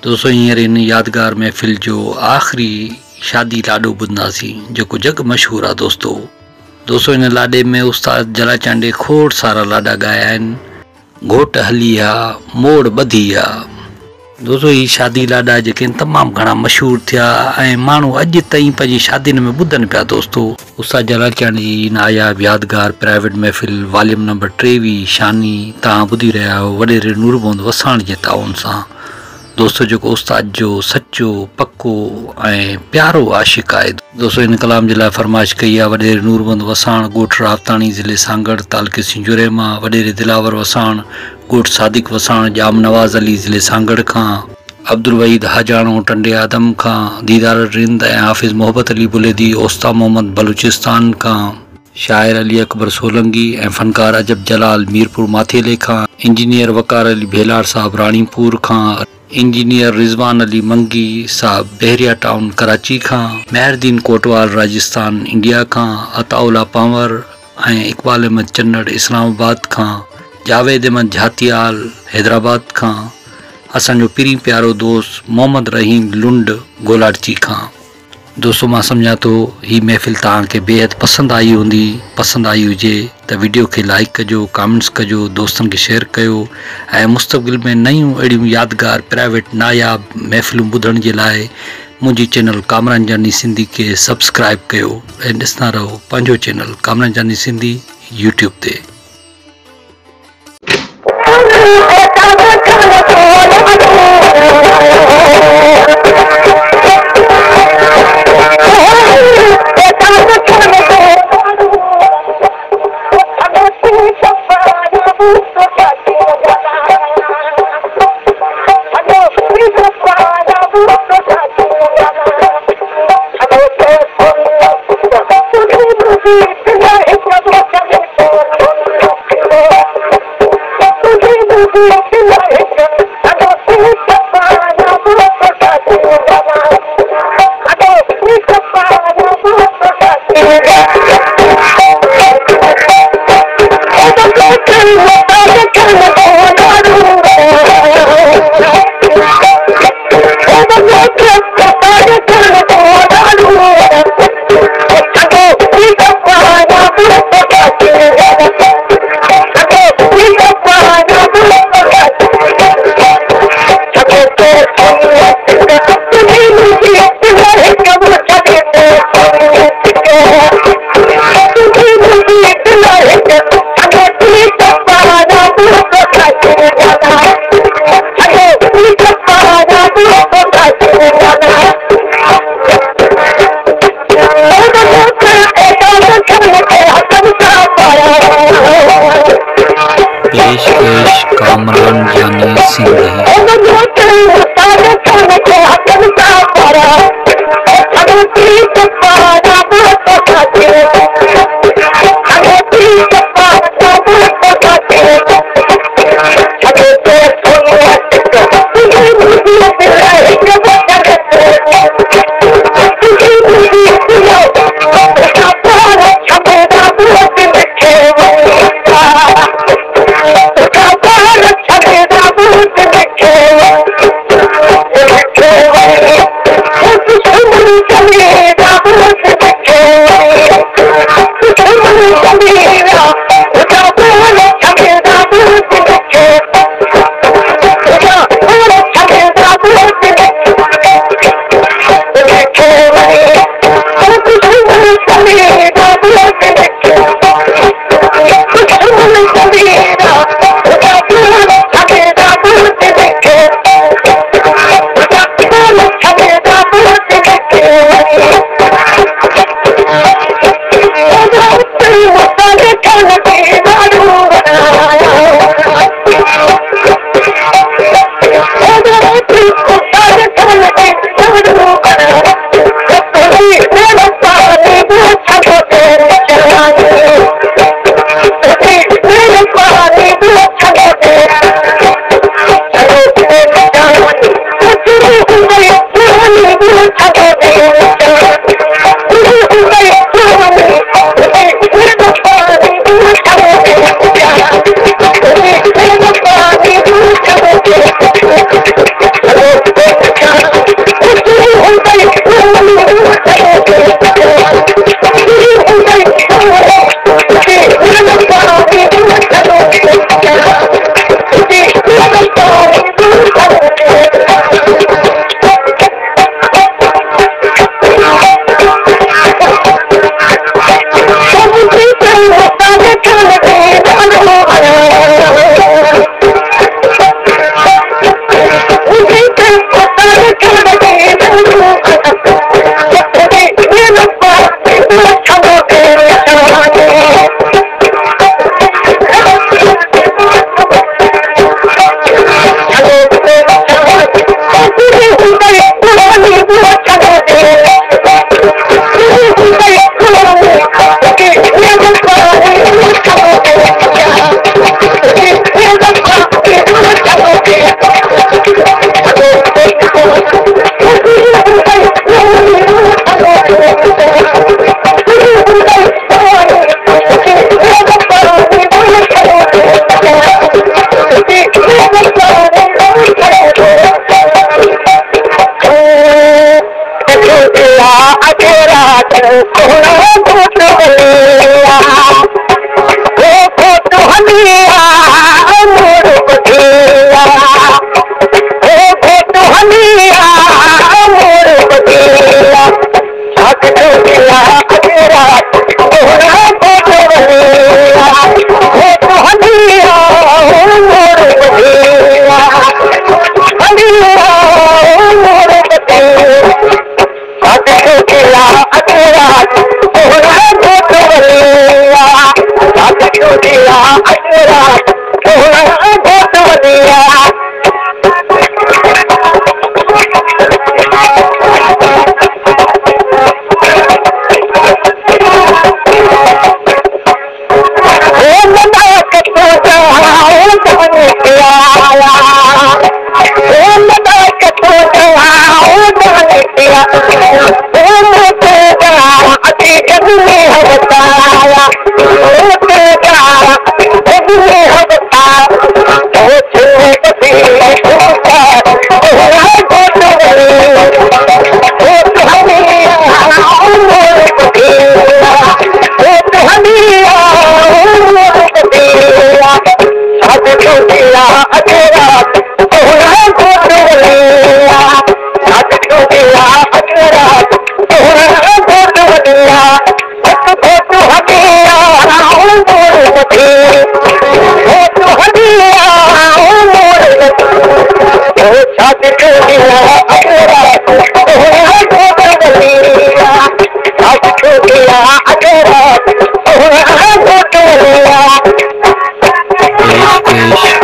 दोस्तों हींअर इन यादगार महफ़िल जो आख़िरी शादी लाॾो ॿुधंदासीं जेको जग मशहूरु आहे। दोस्तों इन लाॾे में उस्ताद जला चांडे खोड़ सारा लाॾा ॻाया आहिनि। घोट हली आहे, मोड़ ॿधी आहे। दोस्तों ही शादी लाॾा जेके तमामु घणा मशहूरु थिया ऐं माण्हू अॼु ताईं पंहिंजी शादियुनि में ॿुधनि पिया। दोस्तों उस्ताद जला चांडे जी नायाब यादगार प्राइवेट महफ़िल वॉल्यूम नंबर 23 शानी तव्हां ॿुधी रहिया आहियो वॾेरे नूरमोहम्मद वसाण जे ताउन सां। दोस्तों जो उस्ताद जो सच्चो पक्को ऐं प्यारो आशिक़ आहे। दोस्तों इन कलाम जे लाइ फरमाइश कई आहे वॾेरे नूरमोहम्मद वसाण ॻोठ रावताणी ज़िले सागड़ तालुके सिंजूरे मां, वॾेरे दिलावर वसाण ॻोठ सादिक वसाण जाम नवाज़ अली ज़िले सागड़ खां, अब्दुल वहीद हाजाणो टंडे आदम खां, दीदार रिंद ऐं हाफ़िज़ मोहब्बत अली बुलेदी ओस्ता मोहम्मद बलूचिस्तान खां, शाइर अली अकबर सोलंगी ऐं फ़नकार अजब जलाल मीरपुर माथेले खां, इंजीनियर वकार अली भेलार साहब राणीपुर खां, इंजीनियर रिज़वान अली मंगी साहब बहरिया टाउन कराची खां, मेहरदीन कोटवाल राजस्थान इंडिया खां, अताउल्ला पांवर ऐं इकबाल अहमद चन्नड़ इस्लामाबाद खां, जावेद अहमद झातियाल हैदराबाद खां, असांजो पिरी प्यारो दोस्त मोहम्मद रहीम लुंड गोलाची खां। दोस्तों मां सम्झां थो ही महफ़िल तव्हांखे बेहद पसंदि आई हुजे त वीडियो खे लाइक कजो, कमेंट्स कजो, दोस्तनि खे शेयर कयो ऐं मुस्तक़बिल में नयूं अहिड़ियूं यादगार प्राइवेट नायाब महफ़िलूं ॿुधण जे लाइ मुंहिंजी चैनल कामरान जानी सिंधी खे सब्सक्राइब कयो ऐं ॾिसंदा रहो पंहिंजो चैनल कामरान जानी सिंधी यूट्यूब ते। पेशकश कामरान जानी सिंधी। Hello.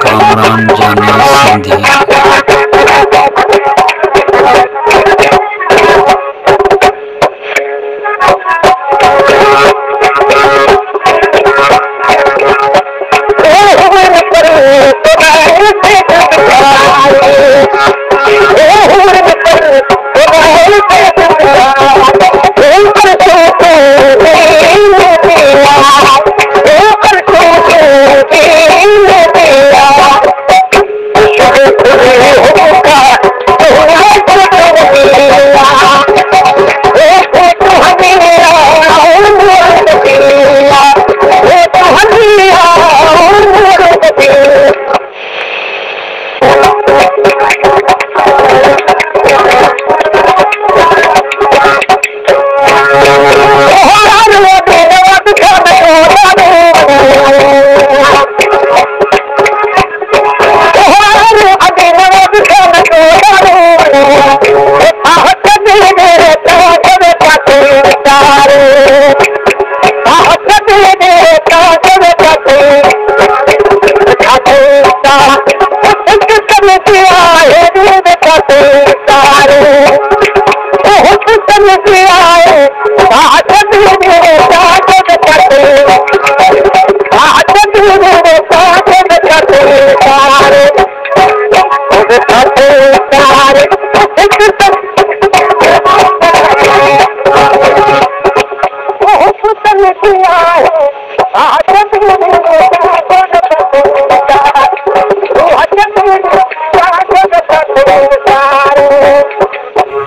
कामरान जानी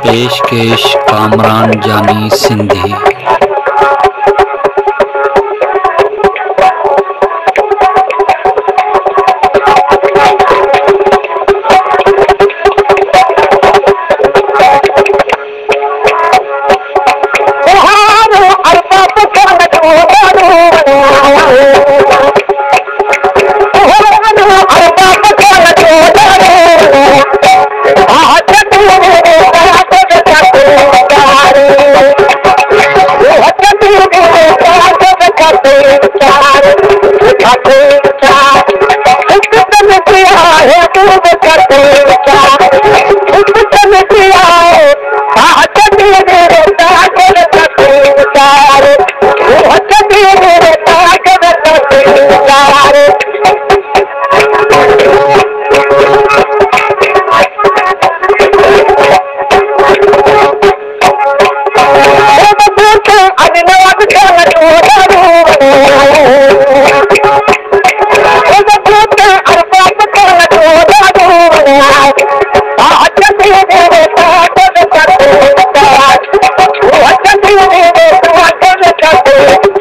पेशकेश कामरान जानी सिंधी। What